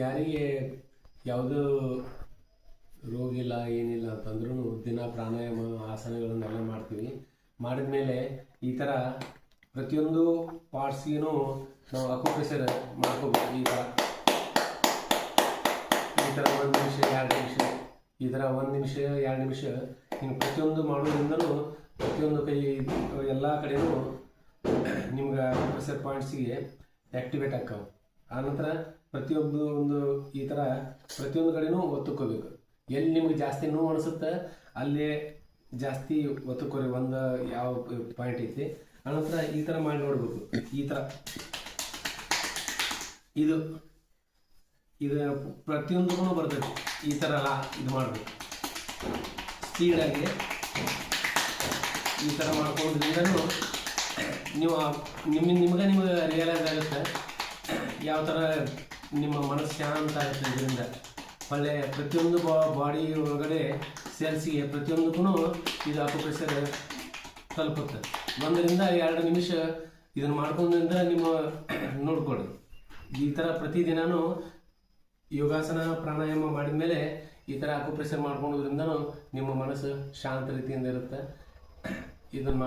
ಯಾರಿಗೆ ಯಾವುದೂ ರೋಗ ಇಲ್ಲ ಏನಿಲ್ಲ ಅಂತಂದ್ರೂ ದಿನ ಪ್ರಾಣಾಯಾಮ ಆಸನಗಳನ್ನೆಲ್ಲ ಮಾಡ್ತೀವಿ. ಮಾಡಿದ ಮೇಲೆ ಈ ಥರ ಪ್ರತಿಯೊಂದು ಪಾರ್ಟ್ಸ್ಗೂ ನಾವು ಅಕ್ಯುಪ್ರೆಷರ್ ಮಾಡ್ಕೋಬೇಕು. ಈ ಥರ 1 ನಿಮಿಷ 2 ನಿಮಿಷ, ಈ ಥರ 1 ನಿಮಿಷ 2 ನಿಮಿಷ ಹಿಂಗೆ ಪ್ರತಿಯೊಂದು ಮಾಡೋದ್ರಿಂದನೂ ಪ್ರತಿಯೊಂದು ಕೈ ಎಲ್ಲ ಕಡೆಯೂ ನಿಮ್ಗೆ ಅಕ್ಯುಪ್ರೆಷರ್ ಪಾಯಿಂಟ್ಸಿಗೆ ಆ್ಯಕ್ಟಿವೇಟ್ ಆಕ್ಕವೆ. ಆನಂತರ ಪ್ರತಿಯೊಂದು ಈ ಥರ ಪ್ರತಿಯೊಂದು ಕಡೆಯೂ ಒತ್ತುಕೋಬೇಕು. ಎಲ್ಲಿ ನಿಮ್ಗೆ ಜಾಸ್ತಿ ನೋವು ಅನಿಸುತ್ತೆ ಅಲ್ಲೇ ಜಾಸ್ತಿ ಒತ್ತುಕೋರಿ ಒಂದು ಯಾವ ಪಾಯಿಂಟ್ ಐತಿ. ಆನಂತರ ಈ ಥರ ಮಾಡಿ ನೋಡಬೇಕು. ಈ ಥರ ಇದು ಪ್ರತಿಯೊಂದಕ್ಕೂ ಬರ್ತೈತಿ. ಈ ಥರ ಇದು ಮಾಡಬೇಕು ಸ್ಪೀಡಾಗಿ. ಈ ಥರ ಮಾಡ್ಕೊಳ್ಳೋದ್ರಿಂದನೂ ನೀವು ನಿಮಗೆ ರಿಯಲೈಸ್ ಆಗುತ್ತೆ ಯಾವ ಥರ ನಿಮ್ಮ ಮನಸ್ಸು ಶಾಂತ ಆಗುತ್ತೆ. ಇದರಿಂದ ಒಳ್ಳೆ ಪ್ರತಿಯೊಂದು ಬಾಡಿ ಒಳಗಡೆ ಸೆಲ್ಸಿಗೆ ಪ್ರತಿಯೊಂದಕ್ಕೂ ಇದು ಅಕ್ಯುಪ್ರೆಷರ್ ತಲುಪುತ್ತೆ. 1 ರಿಂದ 2 ನಿಮಿಷ ಇದನ್ನು ಮಾಡ್ಕೊಂಡ್ರಿಂದ ನಿಮ್ಮ ನೋಡ್ಕೊಳ್ಳಿ. ಈ ಥರ ಪ್ರತಿದಿನವೂ ಯೋಗಾಸನ ಪ್ರಾಣಾಯಾಮ ಮಾಡಿದ ಮೇಲೆ ಈ ಥರ ಅಕ್ಯುಪ್ರೆಷರ್ ಮಾಡ್ಕೊಳ್ಳೋದ್ರಿಂದನೂ ನಿಮ್ಮ ಮನಸ್ಸು ಶಾಂತ ರೀತಿಯಿಂದ ಇರುತ್ತೆ. ಇದನ್ನು